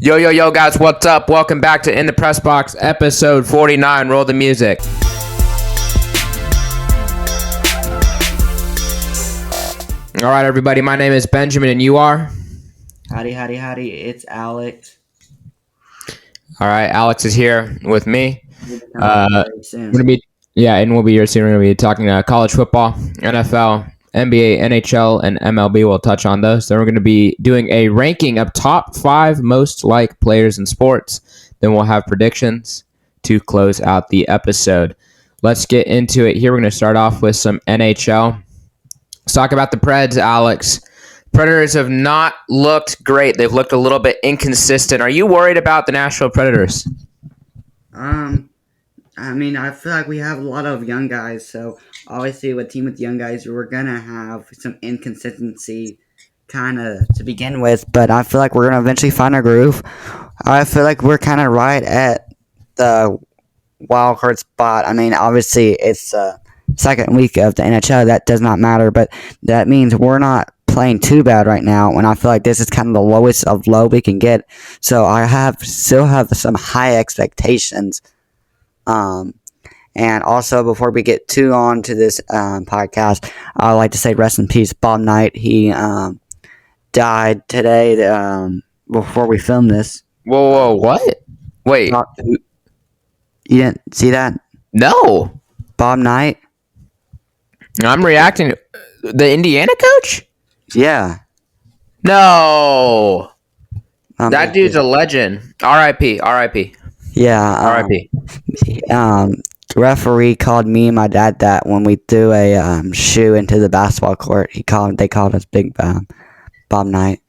Yo, yo, yo, guys, what's up? Welcome back to In the Pressbox, episode 49. Roll the music. All right, everybody, my name is Benjamin, and you are? Howdy, it's Alex. All right, Alex is here with me. Very soon. Aiden will be here soon. We're going to be talking college football, NFL, NBA, NHL, and MLB. We'll touch on those. Then we're going to be doing a ranking of top 5 most liked players in sports. Then we'll have predictions to close out the episode. Let's get into it here. We're going to start off with some NHL. Let's talk about the Preds, Alex. Predators have not looked great. They've looked a little bit inconsistent. Are you worried about the Nashville Predators? I feel like we have a lot of young guys, so obviously with a team with young guys, we're going to have some inconsistency kind of to begin with, but I feel like we're going to eventually find our groove. I feel like we're kind of right at the wild card spot. I mean, obviously it's the second week of the NHL. That does not matter, but that means we're not playing too bad right now, and I feel like this is kind of the lowest of low we can get. So I still have some high expectations. And also, before we get too on to this podcast, I would like to say rest in peace, Bob Knight. He died today. Before we filmed this. Whoa, what? Wait, You didn't see that? no. Bob Knight? I'm reacting. The Indiana coach? Yeah. No. That dude's a legend. R.I.P. Yeah. R.I.P. Referee called me and my dad that when we threw a shoe into the basketball court. They called us Big Bob Knight.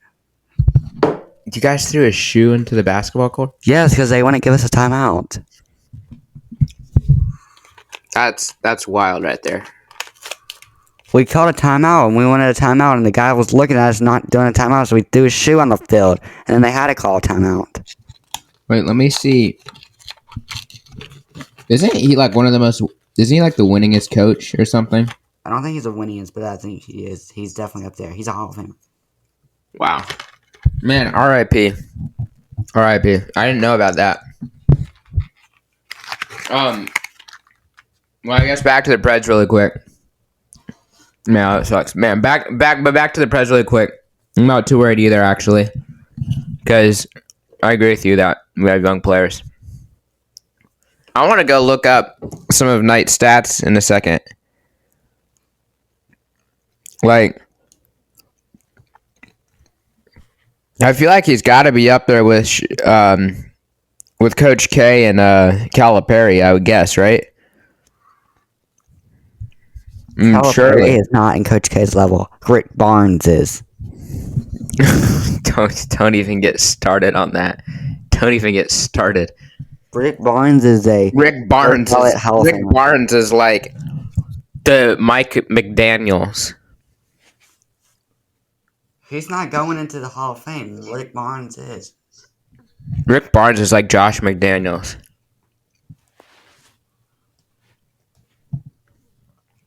You guys threw a shoe into the basketball court? Yes, because they wouldn't give us a timeout. That's wild right there. We called a timeout, and we wanted a timeout, and the guy was looking at us not doing a timeout, so we threw a shoe on the field, and then they had to call a timeout. Wait, let me see. Isn't he like one of the most... Isn't he like the winningest coach or something? I don't think he's the winningest, but I think he is. He's definitely up there. He's a Hall of Famer. Wow. Man, R.I.P. R.I.P. I didn't know about that. Well, I guess back to the Preds really quick. Man, that sucks. Man, back to the Preds really quick. I'm not too worried either, actually, because I agree with you that we have young players. I want to go look up some of Knight's stats in a second. Like, I feel like he's got to be up there with Coach K and Calipari, I would guess, right? Calipari Surely is not in Coach K's level. Rick Barnes is. Don't even get started on that. Don't even get started. Rick Barnes is Rick Barnes is like the Mike McDaniels. He's not going into the Hall of Fame. Rick Barnes is. Rick Barnes is like Josh McDaniels.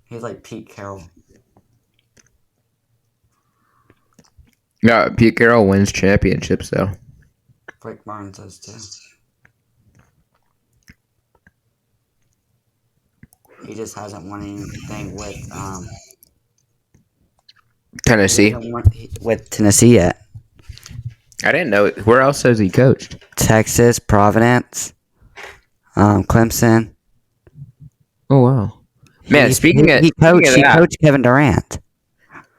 He's like Pete Carroll. Yeah, Pete Carroll wins championships, though. Rick Barnes does too. He just hasn't won anything with Tennessee. With Tennessee yet. I didn't know it. Where else has he coached? Texas, Providence, Clemson. Oh, wow. Man, he coached Kevin Durant.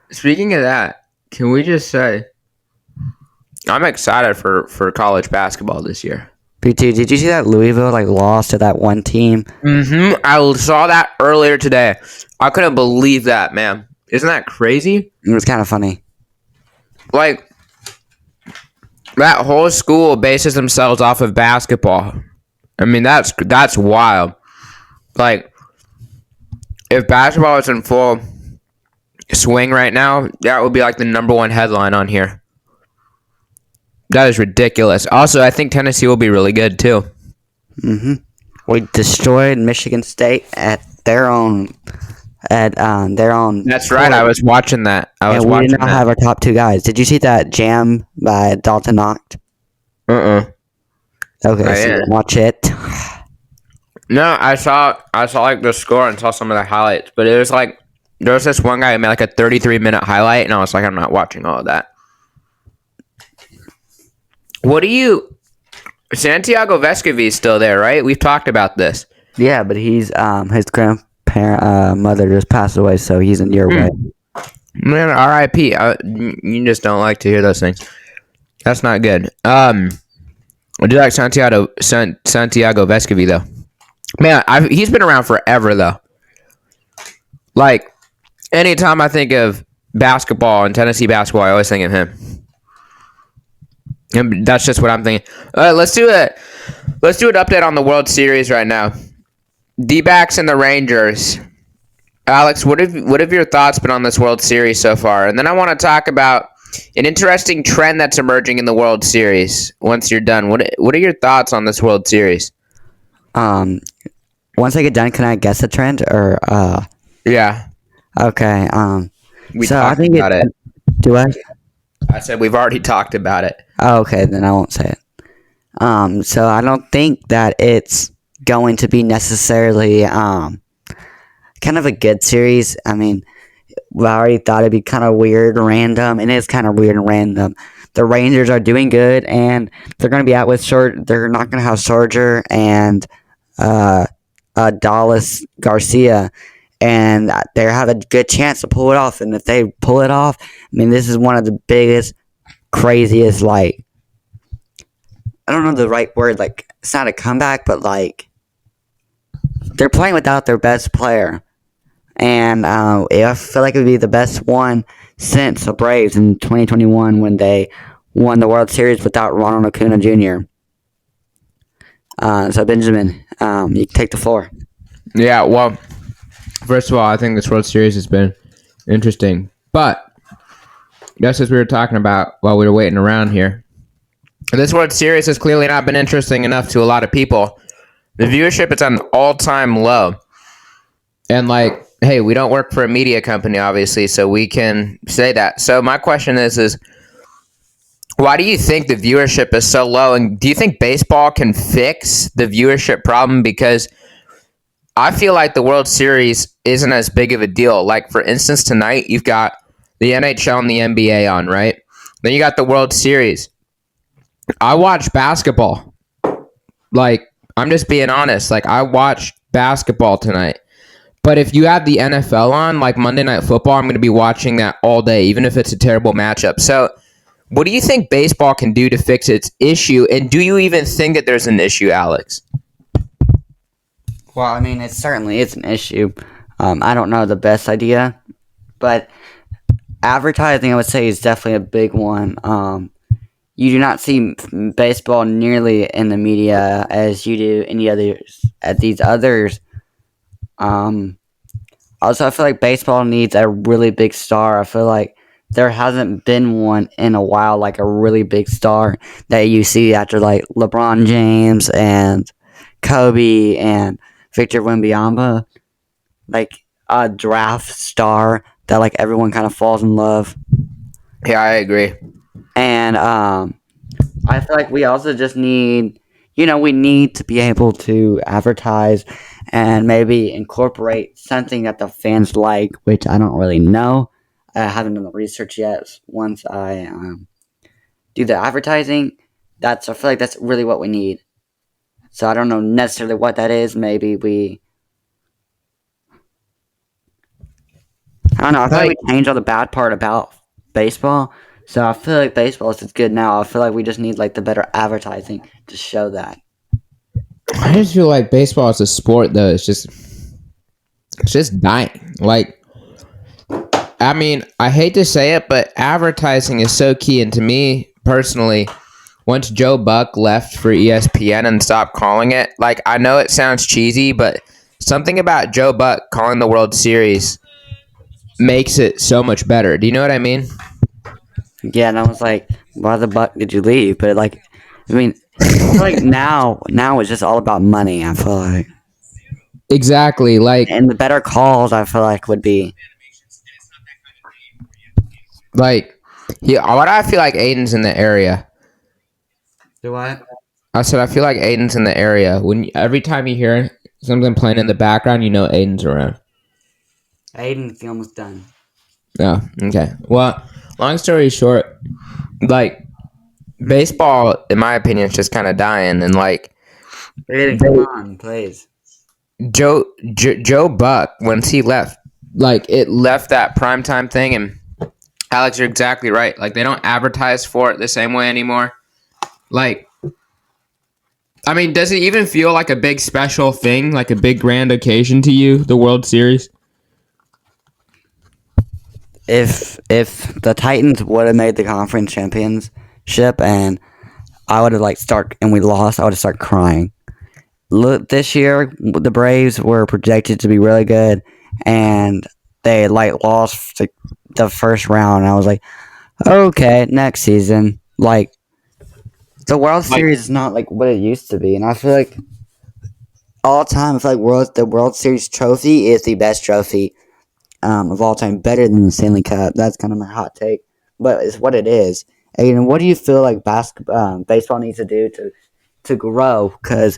Speaking of that, can we just say I'm excited for college basketball this year. Dude, did you see that Louisville lost to that one team? Mm-hmm. I saw that earlier today. I couldn't believe that, man. Isn't that crazy? It was kind of funny. Like, that whole school bases themselves off of basketball. I mean, that's wild. Like, if basketball is in full swing right now, that would be like the number one headline on here. That is ridiculous. Also, I think Tennessee will be really good too. Mm-hmm. We destroyed Michigan State at their own. That's right. I was watching that. We did not have our top two guys. Did you see that jam by Dalton Knocht? Uh-uh. Okay, I so you didn't. didn't watch it. No, I saw like the score and saw some of the highlights, but it was like there was this one guy who made like a 33-minute highlight, and I was like, I'm not watching all of that. What do you? Santiago Vescovi's still there, right? We've talked about this. Yeah, but he's his grandparent mother just passed away, so he's in your way. Man, R.I.P. You just don't like to hear those things. That's not good. I do like Santiago Vescovi though. Man, he's been around forever though. Like anytime I think of basketball and Tennessee basketball, I always think of him. And that's just what I'm thinking. Let's do an update on the World Series right now. D-backs and the Rangers. Alex, what have your thoughts been on this World Series so far? And then I want to talk about an interesting trend that's emerging in the World Series. Once you're done, what are your thoughts on this World Series? Once I get done, can I guess a trend or Yeah, okay. we So I talked think about it. do I? I said we've already talked about it. Oh, okay, then I won't say it. So I don't think that it's going to be necessarily kind of a good series. I mean, I already thought it'd be kind of weird, random, and it's kind of weird and random. The Rangers are doing good, and they're going to be out with short. They're not going to have Sarger and uh, Dallas Garcia, and they have a good chance to pull it off. And if they pull it off, I mean, this is one of the biggest, craziest, like, I don't know the right word. Like, it's not a comeback, but like they're playing without their best player. And I feel like it would be the best one since the Braves in 2021 when they won the World Series without Ronald Acuna Jr. So Benjamin, you can take the floor. Yeah, well, first of all, I think this World Series has been interesting. But just as we were talking about while we were waiting around here, this World Series has clearly not been interesting enough to a lot of people. The viewership is at an all-time low. And like, hey, we don't work for a media company, obviously, so we can say that. So my question is why do you think the viewership is so low? And do you think baseball can fix the viewership problem? Because I feel like the World Series isn't as big of a deal. Like, for instance, tonight you've got the NHL and the NBA on, right? Then you got the World Series. I watch basketball. Like, I'm just being honest. Like, I watched basketball tonight. But if you have the NFL on, like Monday Night Football, I'm going to be watching that all day, even if it's a terrible matchup. So, what do you think baseball can do to fix its issue? And do you even think that there's an issue, Alex? Well, I mean, it's an issue. I don't know the best idea, but advertising, I would say, is definitely a big one. You do not see baseball nearly in the media as you do any others. At these others, also, I feel like baseball needs a really big star. I feel like there hasn't been one in a while, like a really big star that you see after like LeBron James and Kobe and Victor Wembanyama, like a draft star that like everyone kind of falls in love. Yeah, I agree. And I feel like we also just need, we need to be able to advertise and maybe incorporate something that the fans like, which I don't really know. I haven't done the research yet. Once I do the advertising, I feel like that's really what we need. So I don't know necessarily what that is. I don't know. I feel like we changed all the bad part about baseball. So I feel like baseball is just good now. I feel like we just need like the better advertising to show that. I just feel like baseball as a sport, though, it's just dying. Like, I mean, I hate to say it, but advertising is so key. And to me personally, once Joe Buck left for ESPN and stopped calling it, like, I know it sounds cheesy, but something about Joe Buck calling the World Series makes it so much better. Do you know what I mean? Yeah, and I was like, why the buck did you leave? But like, I mean, I feel like now it's just all about money. I feel like, Exactly. Like, and the better calls I feel like would be. what I feel like Aiden's in the area. Do what? I said I feel like Aiden's in the area. Every time you hear something playing in the background, you know Aiden's around. Aiden's almost done. Oh, okay. Well, long story short, like baseball, in my opinion, is just kind of dying, and like Aiden, come they, on, please. Joe Buck, once he left, like it left that primetime thing, and Alex, you're exactly right. Like they don't advertise for it the same way anymore. Like, I mean, does it even feel like a big special thing, like a big grand occasion to you, the World Series? If the Titans would have made the conference championship and I would have and we lost, I would have started crying. Look, this year the Braves were projected to be really good, and they lost the first round. And I was like, okay, next season, the World Like, Series is not like what it used to be, and I feel like all time, I feel like the World Series trophy is the best trophy of all time, better than the Stanley Cup. That's kind of my hot take, but it's what it is. And what do you feel like baseball needs to do to grow? Because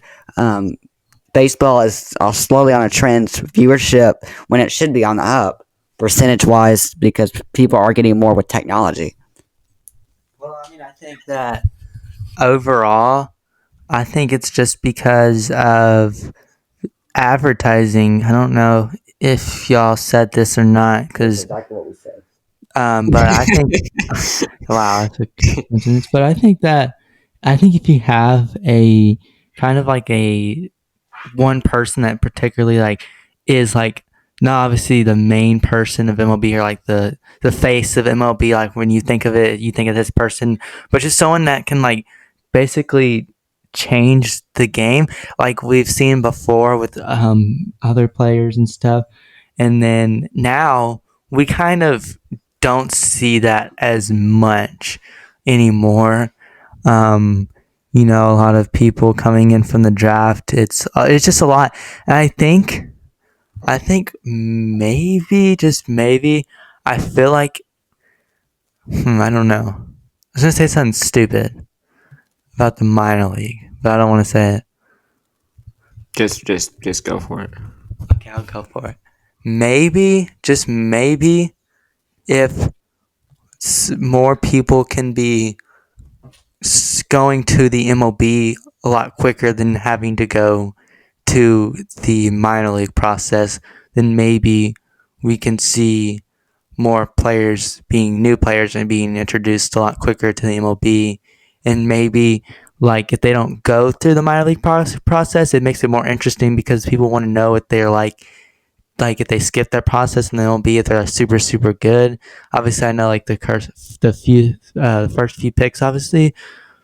baseball is slowly on a trend viewership when it should be on the up percentage wise because people are getting more with technology. Well, I mean, I think that overall, I think it's just because of advertising. I don't know if y'all said this or not, because Exactly what we said. but I think wow, that's a coincidence. But I think if you have a kind of like a one person that particularly like is like not obviously the main person of MLB or like the face of MLB, like when you think of it, you think of this person, but just someone that can like basically change the game, like we've seen before with other players and stuff. And then now we kind of don't see that as much anymore. Um, a lot of people coming in from the draft. It's just a lot. And I think maybe just maybe I feel like I don't know. I was gonna say something stupid about the minor league, but I don't want to say it. just go for it. Okay, I'll go for it. Maybe, just maybe, if more people can be going to the MLB a lot quicker than having to go to the minor league process, then maybe we can see more players being new players and being introduced a lot quicker to the MLB. And maybe, like, if they don't go through the minor league process, it makes it more interesting because people want to know if they're like if they skip that process and they won't be if they're super super good. Obviously, I know like the first few picks, obviously,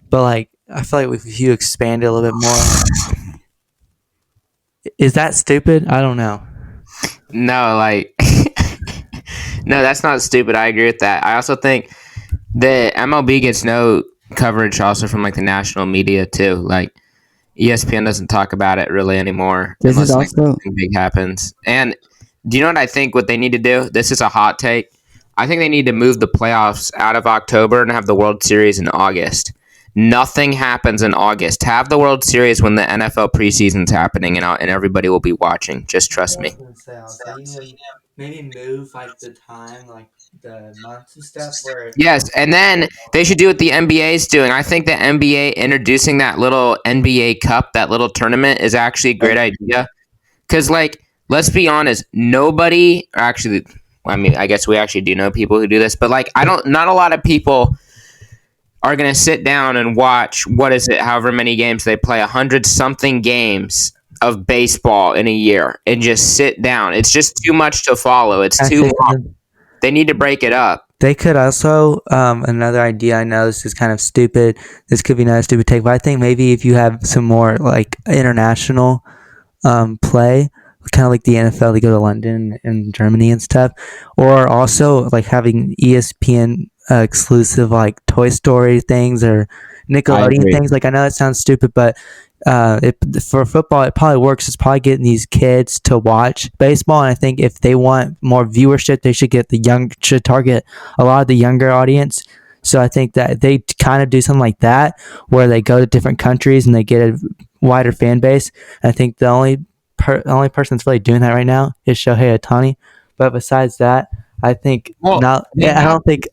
but like I feel like if you expand it a little bit more, is that stupid? I don't know. No, like, no, that's not stupid. I agree with that. I also think the MLB gets no coverage also from like the national media too. Like ESPN doesn't talk about it really anymore This is unless like also something big happens. And do you know what I think? What they need to do? This is a hot take. I think they need to move the playoffs out of October and have the World Series in August. Nothing happens in August. Have the World Series when the NFL preseason's happening, and everybody will be watching. Just trust me. Maybe move like the time, like the months and stuff where Yes, and then they should do what the NBA is doing. I think the NBA introducing that little NBA Cup, that little tournament, is actually a great idea. Because, like, let's be honest, nobody actually. I mean, I guess we actually do know people who do this, but like, I don't. Not a lot of people are going to sit down and watch. What is it? However many games they play, 100 something games of baseball in a year, and just sit down. It's just too much to follow. It's too long. They need to break it up. they could also another idea. I know this is kind of stupid. This could be another stupid take, but I think maybe if you have some more like international play, kind of like the NFL, they go to London and Germany and stuff, or also like having ESPN exclusive like Toy Story things or Nickelodeon things. Like I know that sounds stupid, but for football, it probably works. It's probably getting these kids to watch baseball, and I think if they want more viewership, they should target a lot of the younger audience So I think that they kind of do something like that where they go to different countries and they get a wider fan base. I think the only person that's really doing that right now is Shohei Ohtani. But besides that, I think I don't think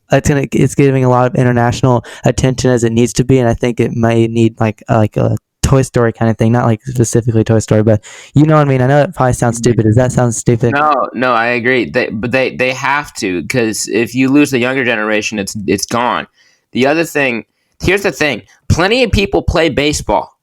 it's giving a lot of international attention as it needs to be, and I think it may need like a Toy Story kind of thing, not like specifically Toy Story, but you know what I mean. I know it probably sounds stupid. Does that sound stupid? No, I agree. They have to, because if you lose the younger generation, it's gone. The other thing, here's the thing: plenty of people play baseball,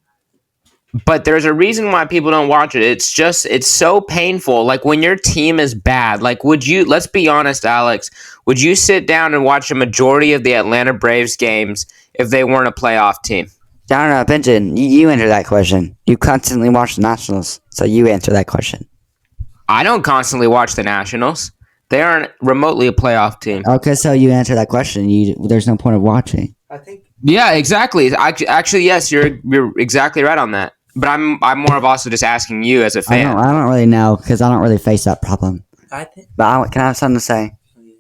but there's a reason why people don't watch it. It's so painful. Like when your team is bad. Like let's be honest, Alex, would you sit down and watch a majority of the Atlanta Braves games if they weren't a playoff team? I don't know, Benjamin, you answer that question. You constantly watch the Nationals, so you answer that question. I don't constantly watch the Nationals. They aren't remotely a playoff team. Okay, so you answer that question. There's no point of watching. I think. Yeah, exactly. Actually, yes, you're exactly right on that. But I'm more of also just asking you as a fan. I don't really know because I don't really face that problem. But can I have something to say?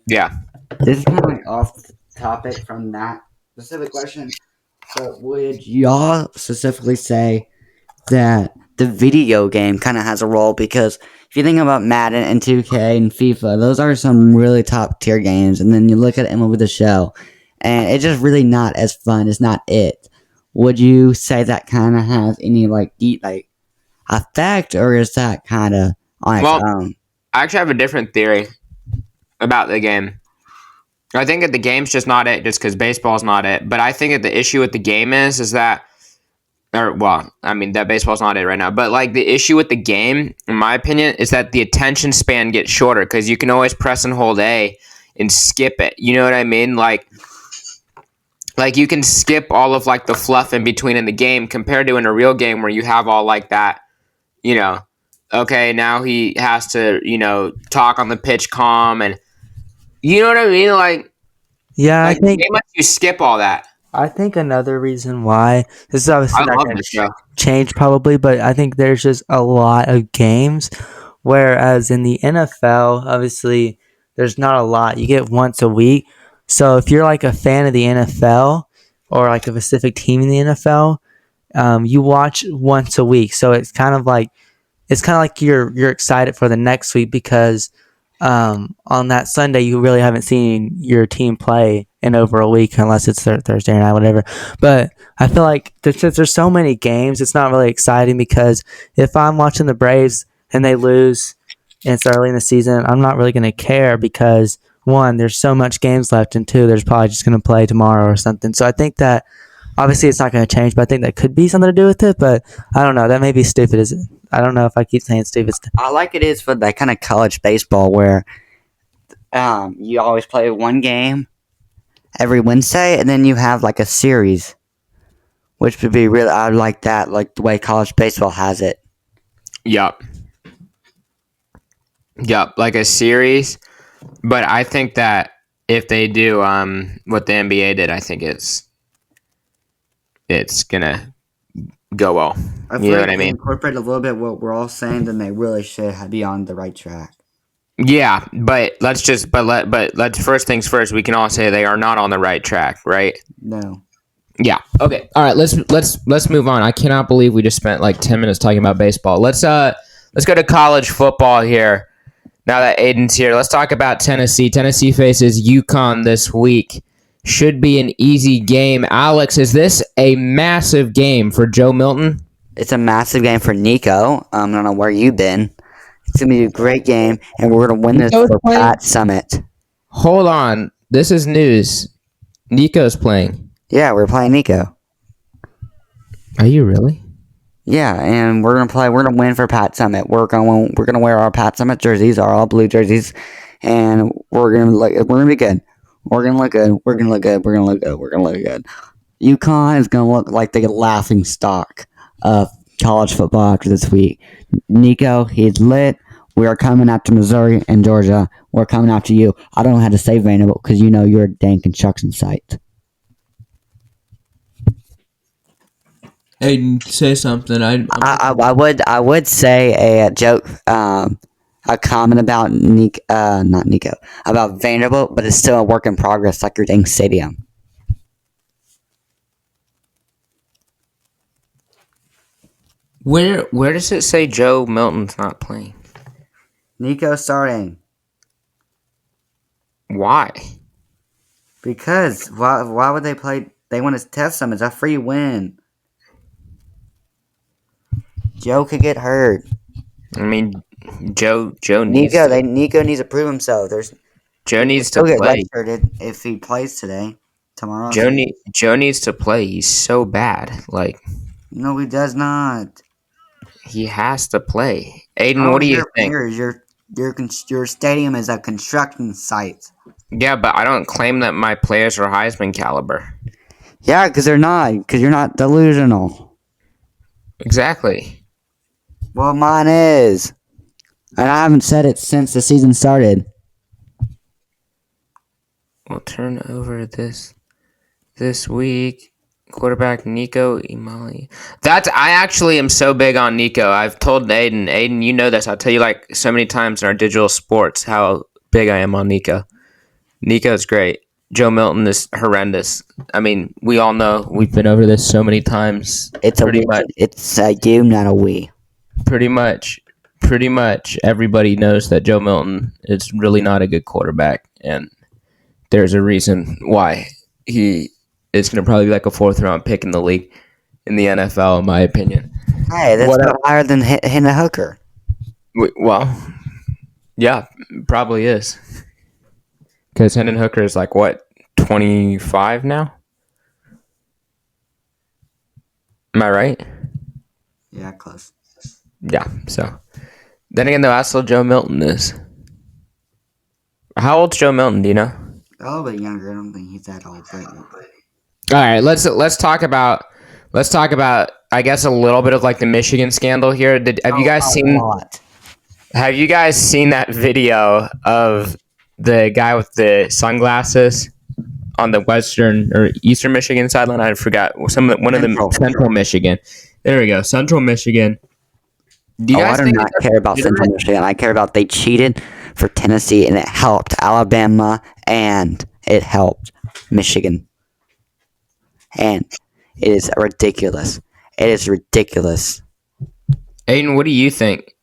Yeah. This is kind of like off topic from that specific question. But would y'all specifically say that the video game kind of has a role? Because if you think about Madden and 2K and FIFA, those are some really top tier games. And then you look at MLB The Show, and it's just really not as fun. It's not it. Would you say that kind of has any deep effect, or is that kind of on its own? I actually have a different theory about the game. I think that the game's just not it, just because baseball's not it. But I think that the issue with the game is that, that baseball's not it right now. But like the issue with the game, in my opinion, is that the attention span gets shorter because you can always press and hold A and skip it. You know what I mean? Like you can skip all of like the fluff in between in the game compared to in a real game where you have all like that, okay, now he has to, talk on the pitch calm and you know what I mean? Like, yeah, I think you skip all that. I think another reason why this is obviously not going to change probably, but I think there's just a lot of games, whereas in the NFL, obviously there's not a lot. You get once a week. So if you're like a fan of the NFL or like a specific team in the NFL, you watch once a week. So it's kind of like you're excited for the next week because on that Sunday you really haven't seen your team play in over a week unless it's Thursday night, whatever. But I feel like there's so many games, it's not really exciting because if I'm watching the Braves and they lose and it's early in the season, I'm not really going to care because one, there's so much games left, and two, there's probably just going to play tomorrow or something. So I think that obviously it's not going to change, but I think that could be something to do with it. But I don't know. That may be stupid. Is it? I don't know if I keep saying stupid stuff. I like it is for that kind of college baseball where you always play one game every Wednesday, and then you have like a series, which would be really. I like that, like the way college baseball has it. Yup, like a series. But I think that if they do what the NBA did, I think it's gonna go well. You know what I mean? Incorporate a little bit what we're all saying, then they really should be on the right track. Yeah, but let's first things first. We can all say they are not on the right track, right? No. Yeah. Okay. All right. Let's move on. I cannot believe we just spent like 10 minutes talking about baseball. Let's go to college football here. Now that Aiden's here, let's talk about Tennessee. Tennessee faces UConn this week. Should be an easy game. Alex, is this a massive game for Joe Milton? It's a massive game for Nico. I don't know where you've been. It's going to be a great game, and we're going to win this for Pat Summit. Hold on. This is news. Nico's playing. Yeah, we're playing Nico. Are you really? Yeah, and we're gonna play. We're gonna win for Pat Summit. We're gonna wear our Pat Summit jerseys, our all blue jerseys, and we're gonna be good. We're gonna look good. We're gonna look good. We're gonna look good. We're gonna look good. UConn is gonna look like the laughing stock of college football after this week. Nico, he's lit. We are coming after Missouri and Georgia. We're coming after you. I don't know how to say Vanderbilt because you know you're a dang construction site. Aiden, say something. I would say a joke, a comment about not Nico, about Vanderbilt, but it's still a work in progress, like your dang stadium. Where does it say Joe Milton's not playing? Nico starting. Why? Because why would they play? They want to test him. It's a free win. Joe could get hurt. I mean, Joe needs Nico needs to prove himself. Joe needs to He'll get play. redshirted if he plays today, tomorrow. Joe needs to play. He's so bad. Like, No, he does not. he has to play. Aiden, what do you think? Your stadium is a construction site. Yeah, but I don't claim that my players are Heisman caliber. Yeah, because they're not. Because you're not delusional. Exactly. Well, mine is. And I haven't said it since the season started. We'll turn over this week. Quarterback Nico Imali. I actually am so big on Nico. I've told Aiden, you know this. I'll tell you like so many times in our digital sports how big I am on Nico. Nico's great. Joe Milton is horrendous. I mean, we all know. We've been over this so many times. It's a you, not a we. Pretty much everybody knows that Joe Milton is really not a good quarterback, and there's a reason why he is going to probably be like a 4th-round pick in the league, in the NFL, in my opinion. Hey, that's higher than Hendon Hooker. Well, yeah, probably is. Because Hendon Hooker is like, what, 25 now? Am I right? Yeah, close. Yeah, so. Then again, though, that's what Joe Milton is. How old's Joe Milton, do you know? A little bit younger. I don't think he's that old. But... All right, let's talk about I guess a little bit of like the Michigan scandal here. Have you guys seen that video of the guy with the sunglasses on the western or eastern Michigan sideline? I forgot Central Michigan. There we go, Central Michigan. Do you guys I do not care about Central Michigan. I care about they cheated for Tennessee and it helped Alabama and it helped Michigan. And it is ridiculous. It is ridiculous. Aiden, what do you think?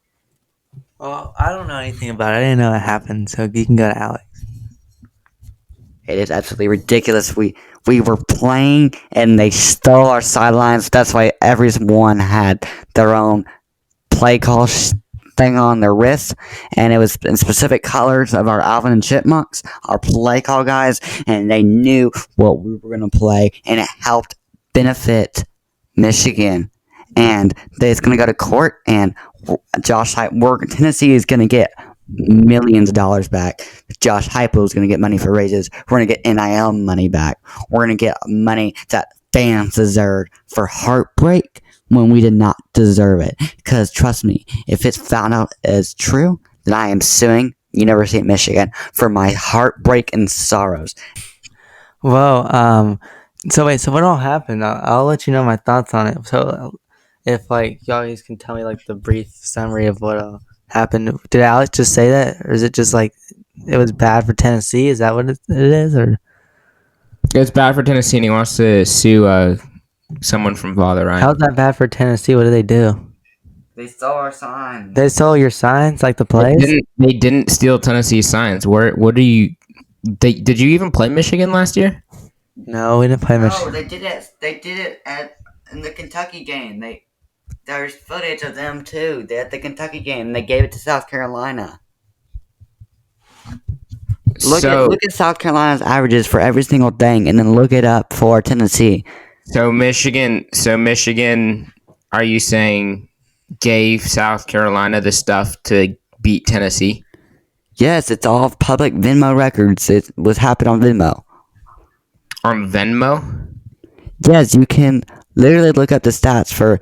Well, I don't know anything about it. I didn't know it happened, so you can go to Alex. It is absolutely ridiculous. We were playing and they stole our sidelines. That's why everyone had their own play call thing on their wrist, and it was in specific colors of our Alvin and Chipmunks, our play call guys, and they knew what we were going to play, and it helped benefit Michigan. And it's going to go to court, and Tennessee is going to get millions of dollars back. Josh Heupel is going to get money for raises. We're going to get NIL money back. We're going to get money that fans deserved for heartbreak when we did not deserve it. Because trust me, if it's found out as true, then I am suing University of Michigan for my heartbreak and sorrows. Well, so what all happened? I'll let you know my thoughts on it. So if like y'all guys can tell me like the brief summary of what happened. Did Alex just say that, or is it just like it was bad for Tennessee? Is that what it is, or it's bad for Tennessee and he wants to sue someone from Father Ryan. How's that bad for Tennessee? What did they do? They stole our signs. They stole your signs, like the plays? They didn't steal Tennessee's signs. What do you? Did you even play Michigan last year? No, we didn't play Michigan. No, they did it. They did it in the Kentucky game. There's footage of them too. They at the Kentucky game. And they gave it to South Carolina. Look at South Carolina's averages for every single thing, and then look it up for Tennessee. So Michigan, are you saying gave South Carolina the stuff to beat Tennessee? Yes, it's all public Venmo records. It was happened on Venmo. On Venmo? Yes, you can literally look up the stats for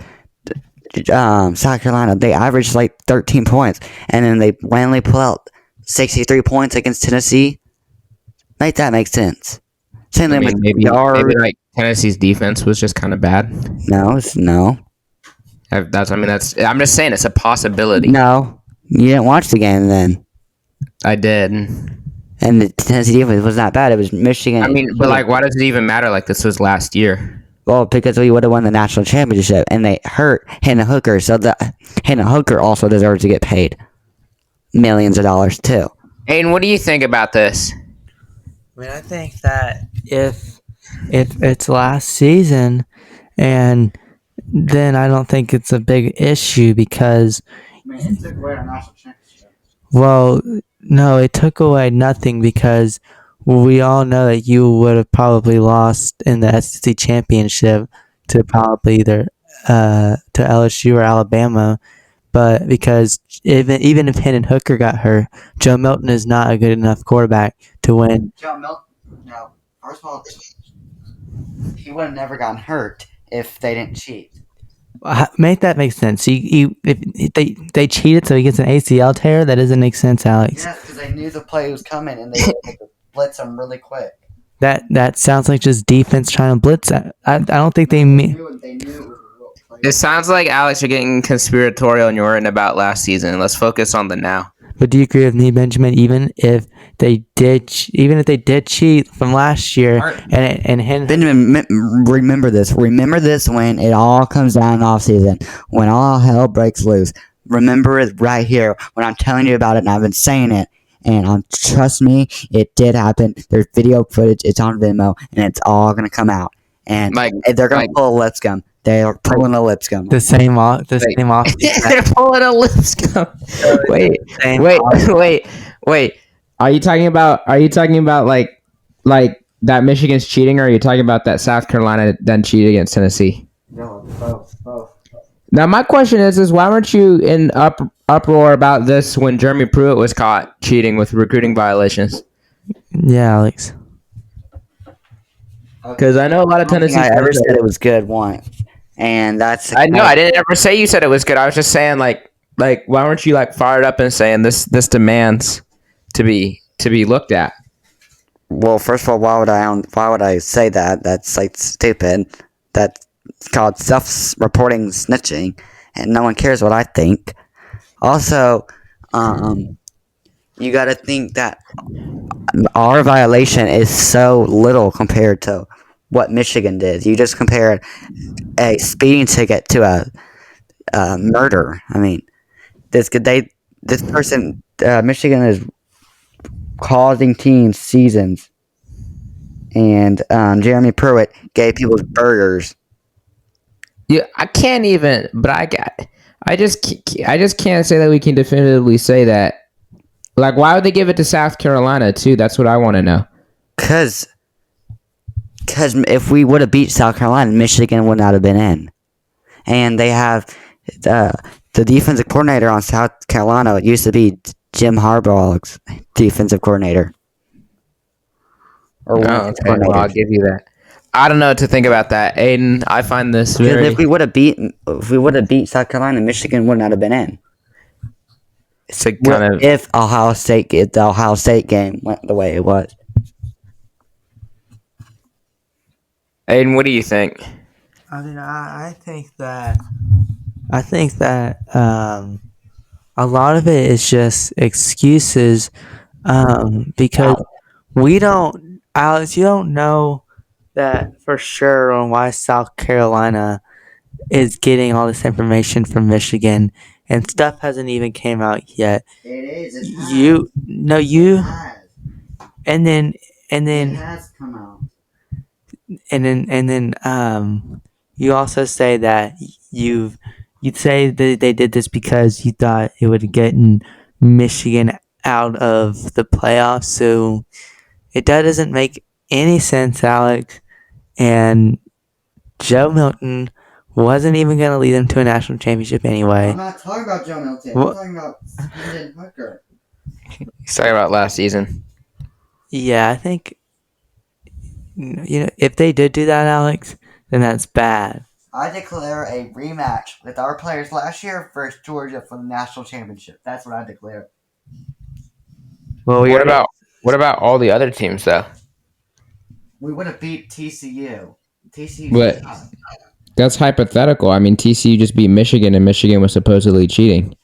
South Carolina. They averaged like 13 points, and then they randomly pull out 63 points against Tennessee. Like, that makes sense. Same thing with maybe like Tennessee's defense was just kind of bad. No. I'm just saying it's a possibility. No, you didn't watch the game then. I did. And the Tennessee defense was not bad. It was Michigan. I mean, but like, why does it even matter? Like, this was last year. Well, because we would have won the national championship, and they hurt Hendon Hooker, so Hendon Hooker also deserves to get paid millions of dollars too. Aiden, what do you think about this? I mean, I think that if it's last season, and then I don't think it's a big issue because, It took away our national championship. well, no, it took away nothing because we all know that you would have probably lost in the SEC championship to probably either to LSU or Alabama. But because even if Hendon Hooker got hurt, Joe Milton is not a good enough quarterback to win. Joe Milton, no, first of all, he would have never gotten hurt if they didn't cheat. Make that make sense. If they cheated, so he gets an ACL tear. That doesn't make sense, Alex. Yes, because they knew the play was coming and they were able to blitz him really quick. That sounds like just defense trying to blitz. I don't think they mean. They knew it was a real play. It sounds like, Alex, you're getting conspiratorial and you're worrying about last season. Let's focus on the now. But do you agree with me, Benjamin? Even if they did cheat from last year, and Hendon, Benjamin, remember this. Remember this when it all comes down in off season, when all hell breaks loose. Remember it right here when I'm telling you about it, and I've been saying it. And trust me, it did happen. There's video footage. It's on Venmo, and it's all gonna come out. And they're gonna pull a Lipscomb. They are pulling a Lipscomb. the same off. They're pulling a Lipscomb. Wait. Are you talking about like that Michigan's cheating, or are you talking about that South Carolina then cheated against Tennessee? No, both. Now my question is why weren't you in uproar about this when Jeremy Pruitt was caught cheating with recruiting violations? Yeah, Alex. Because I know a lot of Tennessee. I ever said it was good once, and that's. I know I didn't ever say you said it was good. I was just saying like why weren't you like fired up and saying this demands to be looked at? Well, first of all, why would I say that? That's like stupid. That's called self-reporting snitching, and no one cares what I think. Also, you got to think that our violation is so little compared to what Michigan did. You just compared a speeding ticket to a murder. I mean, Michigan is causing teams seasons, and Jeremy Pruitt gave people burgers. Yeah, I can't even. But I just can't say that we can definitively say that. Like, why would they give it to South Carolina too? That's what I want to know. Because if we would have beat South Carolina, Michigan would not have been in. And they have the defensive coordinator on South Carolina. It used to be Jim Harbaugh's defensive coordinator. Well, I'll give you that. I don't know what to think about that, Aiden. I find this very. If we would have beat South Carolina, Michigan would not have been in. It's a kind of if the Ohio State game went the way it was. Aiden, what do you think? I mean, I think that a lot of it is just excuses, because we don't, Alex, you don't know that for sure on why South Carolina is getting all this information from Michigan, and stuff hasn't even came out yet. It is. It has. And then It has come out. And then you also say that you'd say that they did this because you thought it would get Michigan out of the playoffs. So that doesn't make any sense, Alex. And Joe Milton wasn't even going to lead them to a national championship anyway. I'm not talking about Joe Milton. I'm talking about Hendon Hooker. He's talking about last season. Yeah, I think, if they did do that, Alex, then that's bad. I declare a rematch with our players last year versus Georgia for the national championship. That's what I declare. Well, what about all the other teams though? We would have beat TCU. What? That's hypothetical. I mean, TCU just beat Michigan, and Michigan was supposedly cheating.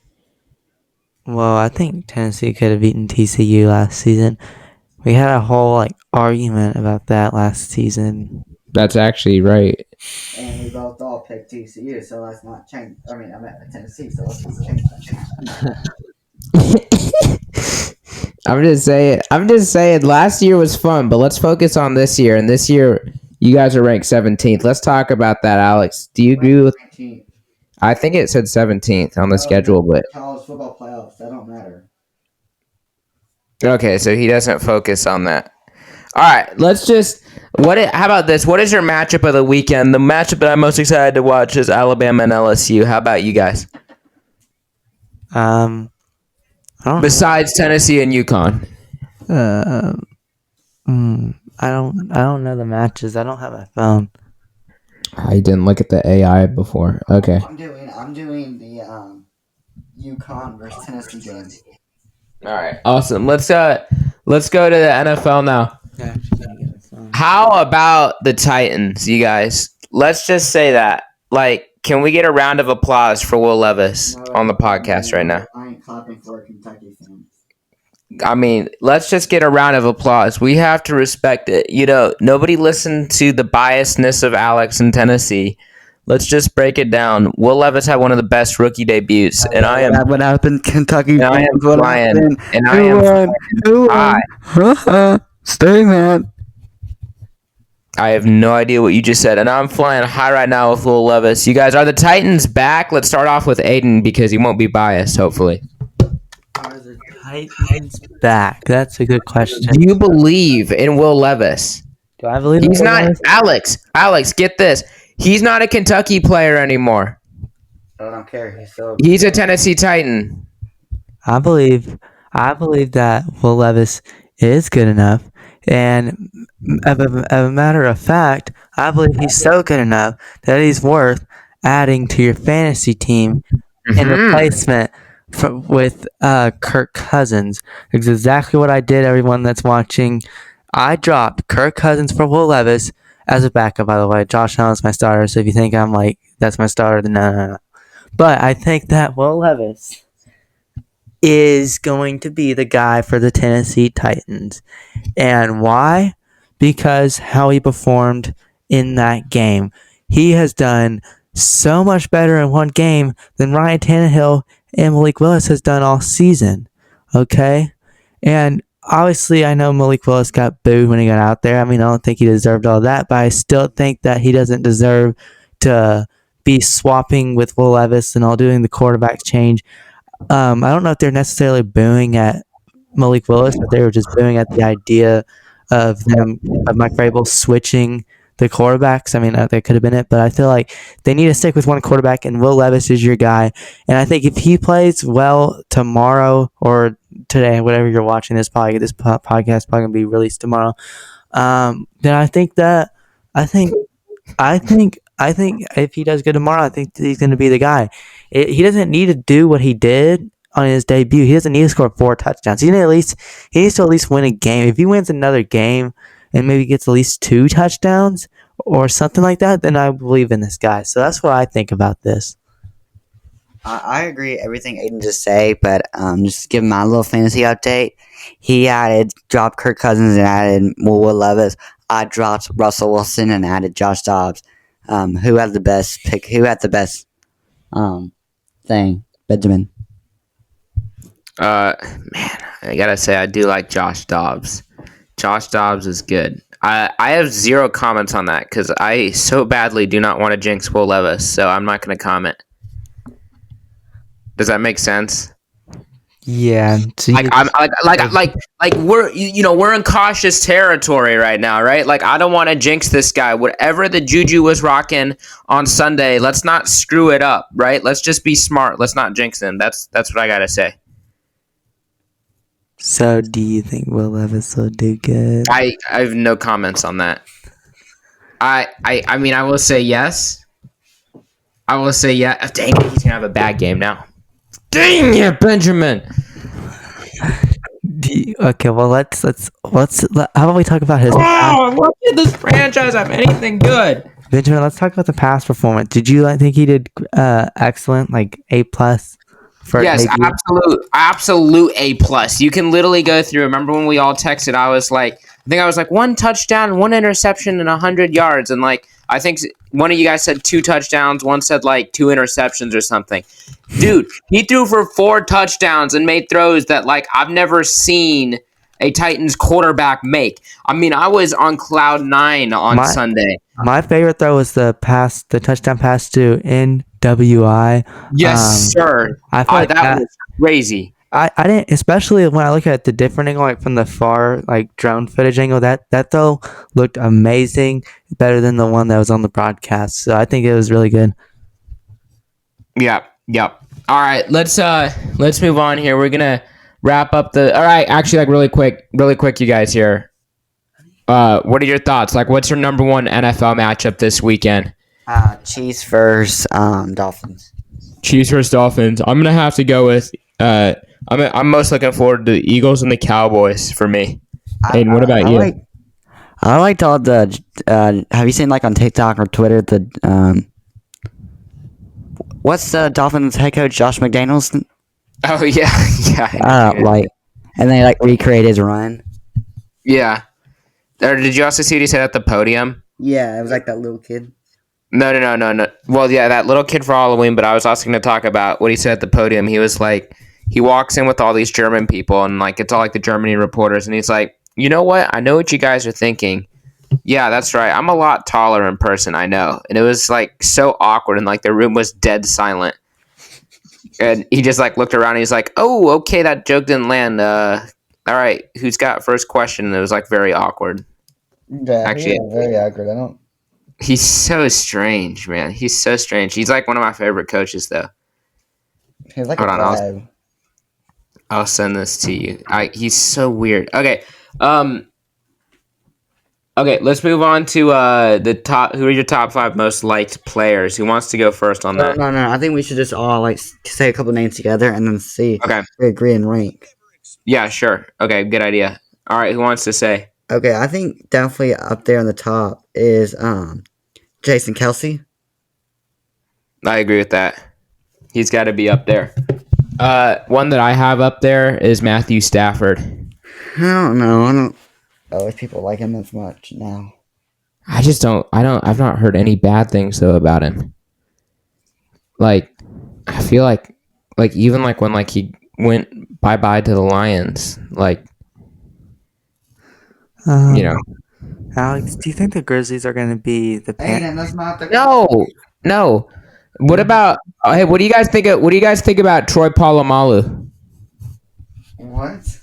Well, I think Tennessee could have beaten TCU last season. We had a whole argument about that last season. That's actually right. And we both all picked TCU, so let's not change. I mean, I meant Tennessee, so let's not change that. I'm just saying. Last year was fun, but let's focus on this year. And this year, you guys are ranked 17th. Let's talk about that, Alex. Do you agree with? 19th. I think it said 17th on the schedule, but College football playoffs, that don't matter. okay, so he doesn't focus on that. All right, let's just. How about this? What is your matchup of the weekend? The matchup that I'm most excited to watch is Alabama and LSU. How about you guys? I don't Besides Tennessee and UConn. I don't know the matches. I don't have my phone. I didn't look at the AI before. Okay. I'm doing the UConn versus Tennessee game. All right. Awesome. Let's go to the NFL now. How about the Titans, you guys? Let's just say that. Like, can we get a round of applause for Will Levis on the podcast right now? I ain't clapping for a Kentucky fan. I mean, let's just get a round of applause. We have to respect it. You know, nobody listened to the biasness of Alex in Tennessee. Let's just break it down. Will Levis had one of the best rookie debuts, and I am. What happened, Kentucky? And I am flying. And I am Who flying high. Stay, man. I have no idea what you just said, and I'm flying high right now with Will Levis. You guys, are the Titans back? Let's start off with Aiden because he won't be biased, hopefully. Are the Titans back? That's a good question. Do you believe in Will Levis? Do I believe He's not. Alex, get this. He's not a Kentucky player anymore. I don't care. He's a Tennessee Titan. I believe that Will Levis is good enough, and as a matter of fact, I believe he's so good enough that he's worth adding to your fantasy team in replacement with Kirk Cousins. It's exactly what I did. Everyone that's watching, I dropped Kirk Cousins for Will Levis as a backup. By the way, Josh Allen's my starter. So if you think I'm like that's my starter, then no. But I think that Will Levis is going to be the guy for the Tennessee Titans. And why? Because how he performed in that game. He has done so much better in one game than Ryan Tannehill and Malik Willis has done all season. Okay? And obviously, I know Malik Willis got booed when he got out there. I mean, I don't think he deserved all that, but I still think that he doesn't deserve to be swapping with Will Levis and all doing the quarterback change. I don't know if they're necessarily booing at Malik Willis, but they were just booing at the idea of Mike Vrabel switching the quarterbacks. I mean, that could have been it, but I feel like they need to stick with one quarterback, and Will Levis is your guy. And I think if he plays well tomorrow or today, whatever you're watching this podcast is probably going to be released tomorrow. Then I think if he does good tomorrow, I think he's going to be the guy. He doesn't need to do what he did on his debut. He doesn't need to score 4 touchdowns. He needs to at least win a game. If he wins another game and maybe gets at least 2 touchdowns or something like that, then I believe in this guy. So that's what I think about this. I agree everything Aiden just say, but just to give my little fantasy update. He dropped Kirk Cousins and added Will Levis. I dropped Russell Wilson and added Josh Dobbs. Who had the best pick? Who had the best thing? Benjamin. Man, I gotta say I do like Josh Dobbs. Josh Dobbs is good. I have 0 comments on that because I so badly do not want to jinx Will Levis, so I'm not gonna comment. Does that make sense? Yeah. So we're in cautious territory right now, right? Like I don't want to jinx this guy. Whatever the juju was rocking on Sunday, let's not screw it up, right? Let's just be smart. Let's not jinx him. That's what I gotta say. So do you think Will Levis will do good? I have no comments on that. I mean I will say yes. I will say yeah. Dang it, he's gonna have a bad game now. Dang it, Benjamin. Okay, well let's how about we talk about his what did this franchise have anything good? Benjamin, let's talk about the past performance. Did you think he did excellent, like A+? Yes, absolute A+. You can literally go through. Remember when we all texted? I was like, think I was like 1 touchdown, 1 interception, and 100 yards. And like, I think one of you guys said 2 touchdowns. One said like 2 interceptions or something. Dude, he threw for 4 touchdowns and made throws that like I've never seen a Titans quarterback make. I mean, I was on cloud 9 on Sunday. My favorite throw was the touchdown pass to NWI. Yes, sir. I feel like that was crazy. I didn't, especially when I look at the different angle, like from the far, like drone footage angle. That throw looked amazing, better than the one that was on the broadcast. So I think it was really good. Yep. All right, let's move on here. We're gonna wrap up the. All right, actually, like really quick, you guys here. What are your thoughts? Like, what's your number 1 NFL matchup this weekend? Chiefs versus Dolphins. Chiefs versus Dolphins. I'm gonna have to go with. I'm most looking forward to the Eagles and the Cowboys for me. Aiden, what about you? I liked all the. Have you seen like on TikTok or Twitter the what's the Dolphins head coach Josh McDaniels? Oh yeah. And they like recreate his run. Yeah. Or did you also see what he said at the podium? Yeah, it was like that little kid. No. Well, yeah, that little kid for Halloween. But I was also going to talk about what he said at the podium. He was like, he walks in with all these German people, and like it's all like the Germany reporters, and he's like, you know what? I know what you guys are thinking. Yeah, that's right. I'm a lot taller in person. I know. And it was like so awkward, and like the room was dead silent. And he just like looked around, and he's like, oh, okay, that joke didn't land. All right, who's got first question? And it was like very awkward. Yeah, actually, very awkward. He's so strange, man. He's so strange. He's like one of my favorite coaches, though. He's like Hold on, I'll send this to you. He's so weird. Okay, okay. Let's move on to the top. Who are your top 5 most liked players? Who wants to go first on that? No. I think we should just all like say a couple names together and then see. Okay. If we agree and rank. Yeah, sure. Okay, good idea. All right, who wants to say? Okay, I think definitely up there on the top is Jason Kelsey. I agree with that. He's got to be up there. One that I have up there is Matthew Stafford. I don't know. I don't always people like him as much now. I just don't. I've not heard any bad things though about him. Like, I feel like even like when like he went bye to the Lions, like, you know. Alex, do you think the Grizzlies are going to be the Aiden, that's not the No. What about? Hey, what do you guys think? What do you guys think about Troy Polamalu? What?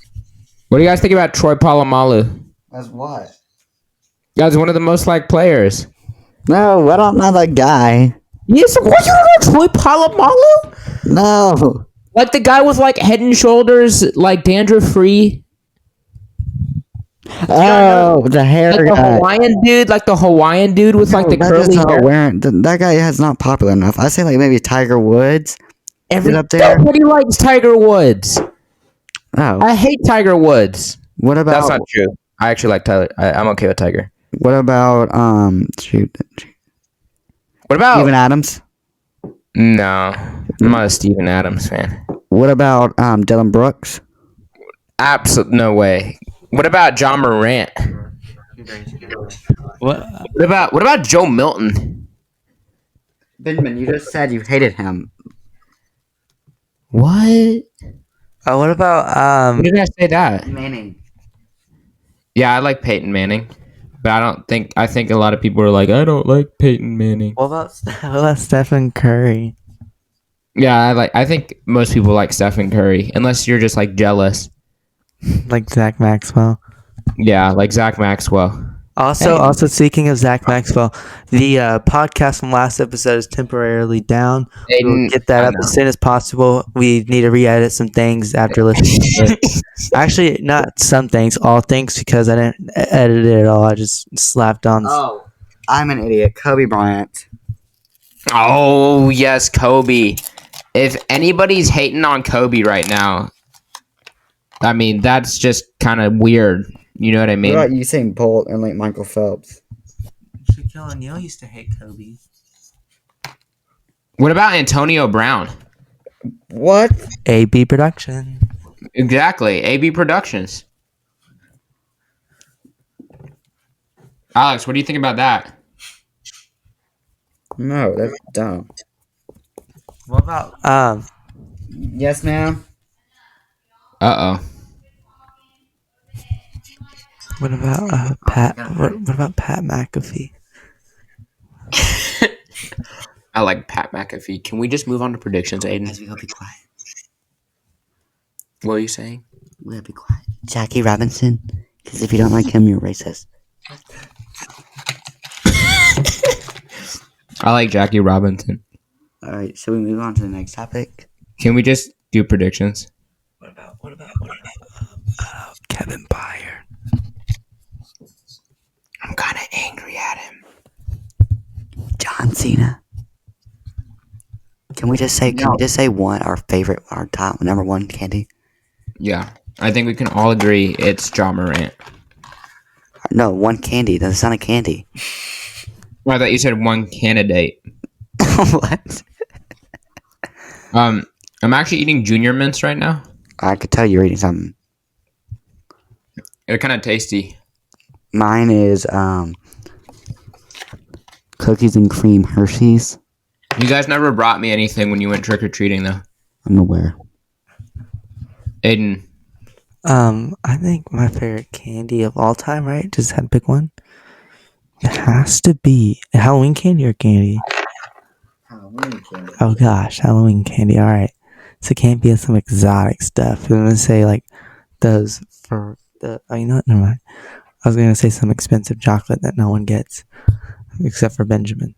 What do you guys think about Troy Polamalu? That's what? Guy's one of the most liked players. No, I don't know that guy. Yes, what you know Troy Polamalu? No. Like the guy with like Head and Shoulders, like dandruff free. Oh, the hair like guy. The Hawaiian dude with like the curly hair. That guy is not popular enough. I say like maybe Tiger Woods. Up there. Nobody likes Tiger Woods. Oh, I hate Tiger Woods. What about? That's not true. I actually like Tyler. I'm okay with Tiger. What about What about Steven Adams? No, I'm not a Steven Adams fan. What about Dylan Brooks? Absolutely no way. What about John Morant? What about Joe Milton? Benjamin, you just said you hated him. What? What about When did I say that? Manning. Yeah, I like Peyton Manning, but I think a lot of people are like, I don't like Peyton Manning. what about Stephen Curry? Yeah, I think most people like Stephen Curry, unless you're just like jealous. Like Zach Maxwell. Yeah, like Zach Maxwell. Also, speaking of Zach Maxwell, the podcast from last episode is temporarily down. We'll get that up as soon as possible. We need to re-edit some things after listening to it. Actually, not some things, all things, because I didn't edit it at all. I just slapped on. Oh, I'm an idiot. Kobe Bryant. Oh, yes, Kobe. If anybody's hating on Kobe right now, I mean, that's just kind of weird. You know what I mean? What about Usain Bolt and like Michael Phelps? Shaquille O'Neal used to hate Kobe. What about Antonio Brown? What? AB Production. Exactly, AB Productions. Alex, what do you think about that? No, that's dumb. What about Yes, ma'am. Uh what about Pat? What about Pat McAfee? oh. I like Pat McAfee. Can we just move on to predictions, Guys, Aiden? we gotta be quiet. What are you saying? We gotta be quiet. Jackie Robinson. Because if you don't like him, you're racist. I like Jackie Robinson. All right, should we move on to the next topic? Can we just do predictions? What about Kevin Byard? I'm kind of angry at him. John Cena. Can we just say? Can we just say one our favorite, our top number one candy? Yeah, I think we can all agree it's John Morant. No, one candy. That's not a candy. Well, I thought you said one candidate. What? I'm actually eating Junior Mints right now. I could tell you're eating something. They're kind of tasty. Mine is cookies and cream Hershey's. You guys never brought me anything when you went trick or treating, though. I'm aware. Aiden, I think my favorite candy of all time, right? Just have pick one. It has to be a Halloween candy or candy. Halloween candy. Oh gosh, Halloween candy. All right, so it can't be some exotic stuff. I'm gonna say like those for the. Oh, you know what? Never mind. I was gonna say some expensive chocolate that no one gets, except for Benjamin.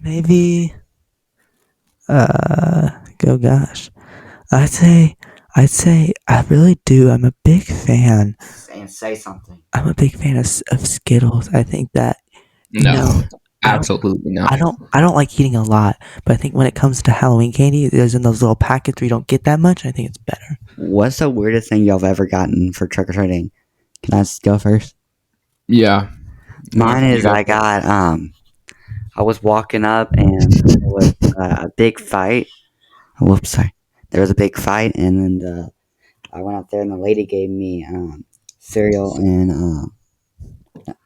Maybe. Oh gosh. I'd say. I really do. I'm a big fan. And say something. I'm a big fan of Skittles. I think that. no, No, absolutely not. I don't like eating a lot, but I think when it comes to Halloween candy, there's in those little packets where you don't get that much. I think it's better. What's the weirdest thing y'all have ever gotten for trick or treating? Can I just go first? Yeah. Mine is I got I was walking up and there was a big fight. Whoops, sorry. There was a big fight and then I went up there and the lady gave me cereal and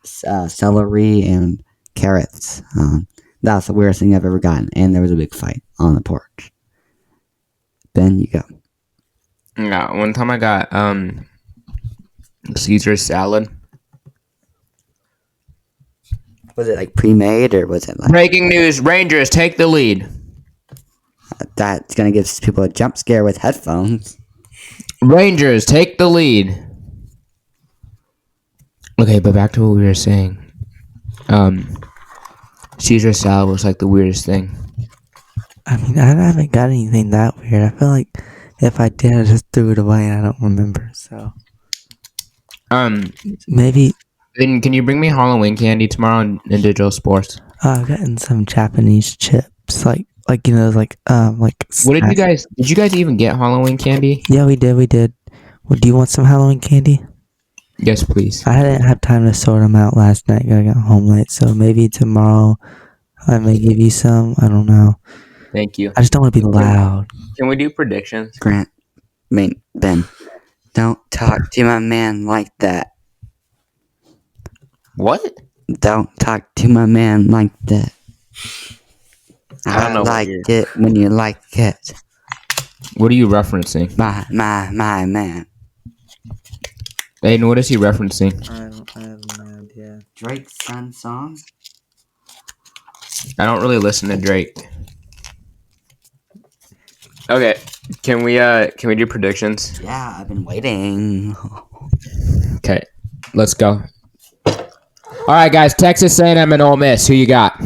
celery and carrots. That's the weirdest thing I've ever gotten. And there was a big fight on the porch. Ben, you go. Yeah, one time I got Caesar salad. Was it like pre-made or was it like Breaking news: Rangers take the lead. that's gonna give people a jump scare with headphones? Rangers take the lead. Okay, but back to what we were saying. Caesar salad was like the weirdest thing. I mean, I haven't got anything that weird. I feel like if I did, I just threw it away and I don't remember. So maybe Then can you bring me Halloween candy tomorrow in Digital Sports? I've gotten some Japanese chips, like you know, like. What did you guys? Did you guys even get Halloween candy? Yeah, we did. Well, do you want some Halloween candy? Yes, please. I didn't have time to sort them out last night. I got home late, so maybe tomorrow I may give you some. I don't know. Thank you. I just don't want to be loud. Can we do predictions? Grant, Ben, don't talk to my man like that. What? Don't talk to my man like that. I don't know what like you're- it when you like it. What are you referencing? My man. Aiden, what is he referencing? I have no idea. Drake's son song? I don't really listen to Drake. Okay, can we do predictions? Yeah, I've been waiting. Okay, let's go. All right, guys. Texas A&M and Ole Miss. Who you got?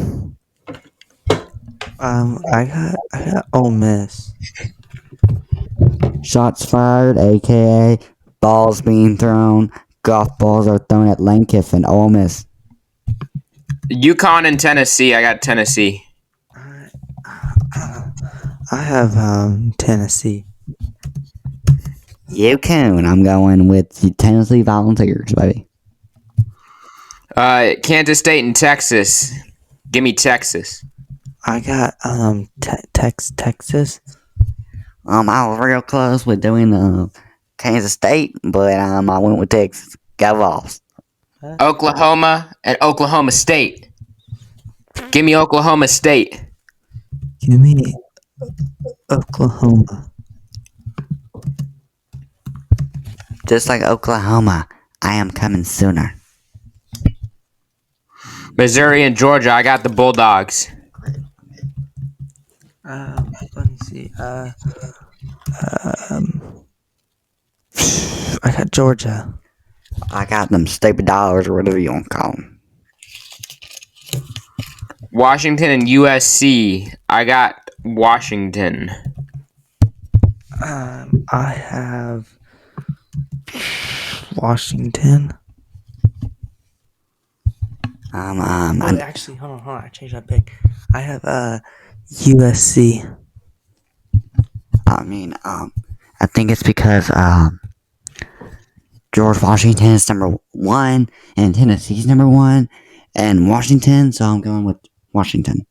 I got Ole Miss. Shots fired, aka balls being thrown. Golf balls are thrown at Lane Kiffin, Ole Miss. UConn and Tennessee. I got Tennessee. I have Tennessee. You can. I'm going with the Tennessee Volunteers, baby. Kansas State and Texas. Give me Texas. I got Texas. I was real close with doing Kansas State, but I went with Texas. Go Vols. Oklahoma and Oklahoma State. Give me Oklahoma State. Give me Oklahoma. Just like Oklahoma, I am coming sooner. Missouri and Georgia. I got the Bulldogs. Let me see. I got Georgia. I got them stupid dollars or whatever you want to call them. Washington and USC. I got Washington. I have Washington. Actually, hold on. I changed my pick. I have USC. I think it's because George Washington is number 1 and Tennessee's number 1 and Washington, so I'm going with Washington.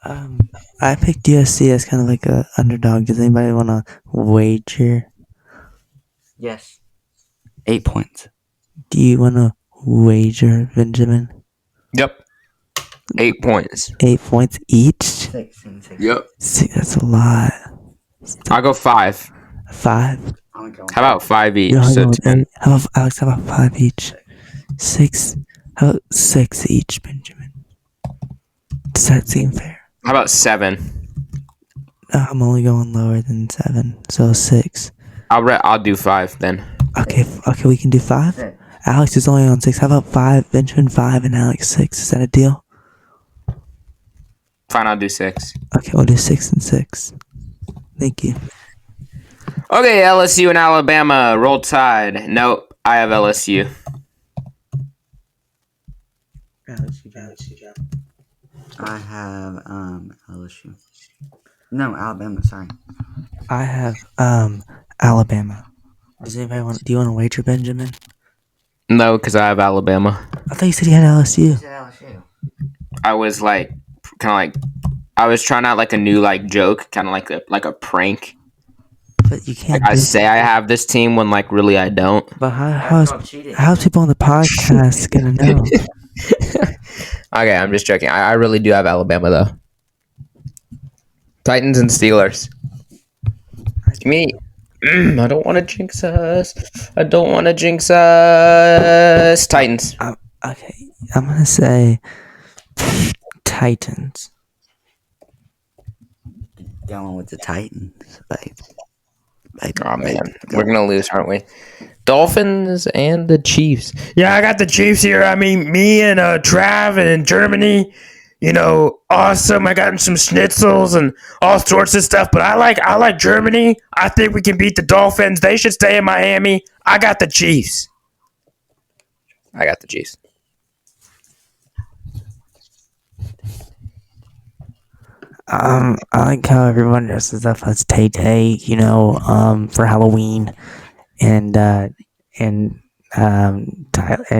I picked USC as kind of like a underdog. Does anybody want to wager? Yes. 8 points. Do you want to wager, Benjamin? Yep. 8 points. 8 points each? 6 and 6. Yep. See, that's a lot. I'll go 5. 5? How about 5 each? No, So no, 10. how about Alex? How about 5 each? 6? How about 6 each, Benjamin? Does that seem fair? How about 7? No, I'm only going lower than 7, so 6. I'll do 5 then. Okay, we can do 5. Yeah. Alex is only on 6. How about 5? Benjamin 5 and Alex 6. Is that a deal? Fine, I'll do 6. Okay, we'll do 6 and 6. Thank you. Okay, LSU and Alabama. Roll Tide. Nope, I have LSU. I have LSU. No, Alabama, sorry. I have Alabama. Does anybody want? Do you want to wager, Benjamin? No, because I have Alabama. I thought you said you had LSU. LSU. I was like, I was trying out like a new like joke, kind of like a prank. But you can't. I say I have this team when like really I don't. But how's people on the podcast gonna know? Okay, I'm just joking. I really do have Alabama though. Titans and Steelers. Give me. I don't want to jinx us. Titans. Okay, I'm gonna say Titans. Going with the Titans, babe. Oh man, we're gonna lose, aren't we? Dolphins and the Chiefs. Yeah, I got the Chiefs here. I mean, me and Trav in Germany. You know, awesome. I got some schnitzels and all sorts of stuff. But I like Germany. I think we can beat the Dolphins. They should stay in Miami. I got the Chiefs. I like how everyone dresses up as Tay-Tay, for Halloween, and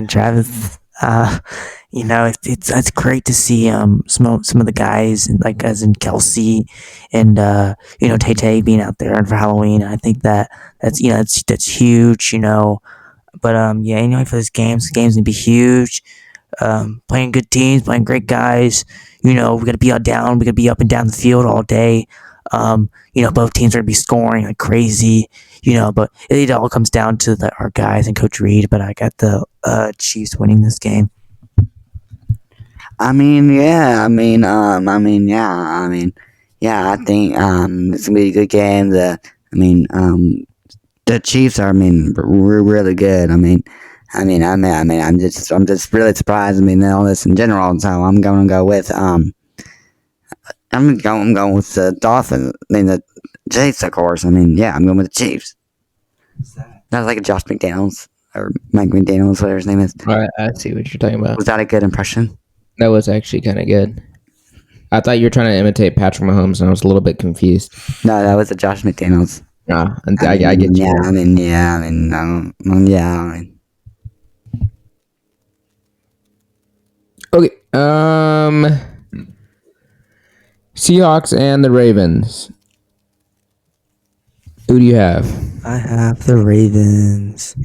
Travis. It's great to see some of the guys, like as in Kelsey and Tay-Tay being out there for Halloween. I think that's huge. But anyway, for this game's gonna be huge. Playing good teams, playing great guys. We gotta be out down. We gotta be up and down the field all day. Both teams are gonna be scoring like crazy. But it all comes down to our guys and Coach Reed. But I got the Chiefs winning this game. I think it's gonna be a good game. The Chiefs are, we're really good. I'm just really surprised. All this in general. So I'm going to go with I'm going with the Dolphins. The Chiefs, of course. I'm going with the Chiefs. That's like a Josh McDaniels or Mike McDaniels, whatever his name is. I see what you're talking about. Was that a good impression? That was actually kind of good. I thought you were trying to imitate Patrick Mahomes, and I was a little bit confused. No, that was a Josh McDaniels. I get you. Okay. Seahawks and the Ravens. Who do you have? I have the Ravens.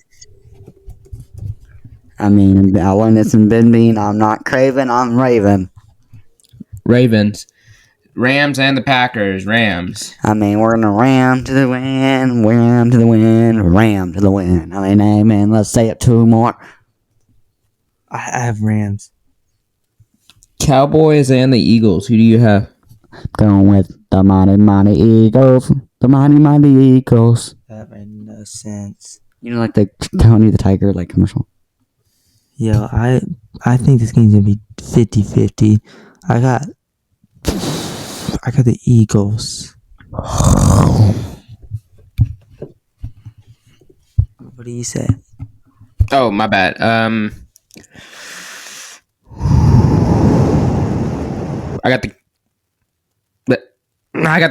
I mean, I learned this in Ben Bean. I'm not craving, I'm raving. Ravens. Rams and the Packers. Rams. I mean, we're gonna ram to the win, ram to the win, ram to the win. I mean, amen. Let's say it two more. I have Rams. Cowboys and the Eagles. Who do you have? Going with the mighty Eagles. The mighty Eagles. That made no sense. You know, like the Tony the Tiger like commercial. Yo, I think this game's gonna be 50-50. I got the Eagles. What do you say? Oh, my bad. I got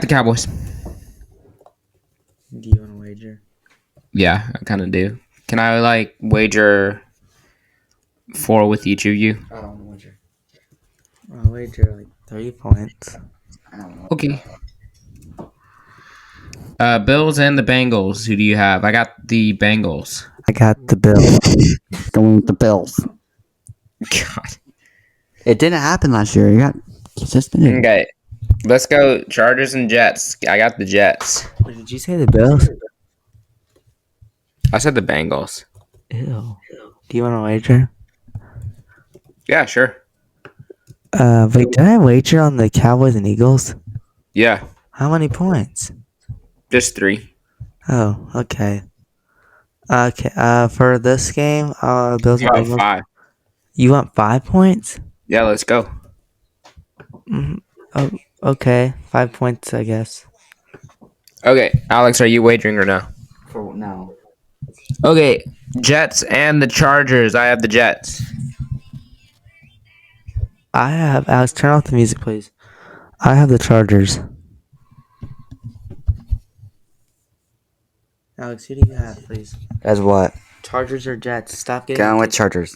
the Cowboys. Do you want to wager? Yeah, I kind of do. Can I wager 4 with each of you? I don't wager. I'll wager like 3 points. I don't know. Okay. Bills and the Bengals. Who do you have? I got the Bengals. I got the Bills. Going with the Bills. God. It didn't happen last year. You got suspended. Okay. Let's go Chargers and Jets. I got the Jets. Wait, did you say the Bills? I said the Bengals. Ew. Do you want to wager? Yeah, sure. Wait, did I wager on the Cowboys and Eagles? Yeah, How many points? just 3. Oh, okay. Okay, for this game, Bills and Oh, Bengals. 5. You want 5 points? Yeah, let's go. Oh, okay. 5 points, I guess. Okay, Alex, are you wagering or no? For no. Okay, Jets and the Chargers. I have the Jets. I have Alex. Turn off the music, please. I have the Chargers. Alex, who do you have, please? As what? Chargers or Jets? Stop getting. Going with Chargers.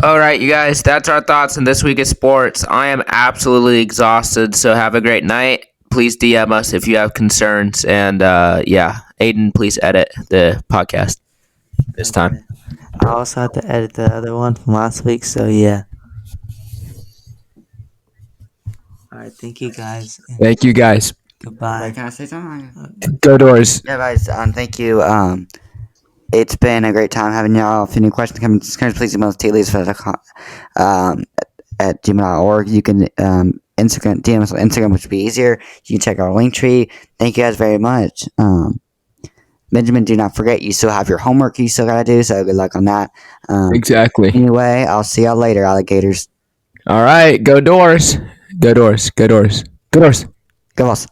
All right, you guys, that's our thoughts on this week of sports. I am absolutely exhausted, so have a great night. Please DM us if you have concerns. And yeah, Aiden, please edit the podcast this time. I also have to edit the other one from last week, so yeah. All right, thank you guys. Thank you, guys. Goodbye. Wait, can I say something? Go Doors. Yeah, guys. Thank you. It's been a great time having y'all. If any questions come, please email us at gmail.org. You can Instagram DM us on Instagram, which would be easier. You can check our link tree. Thank you guys very much. Benjamin, do not forget, you still have your homework you still gotta do, so good luck on that. Exactly. Anyway, I'll see y'all later, alligators. All right, go Doors. Go Doors. Go Doors. Go Doors. Go us.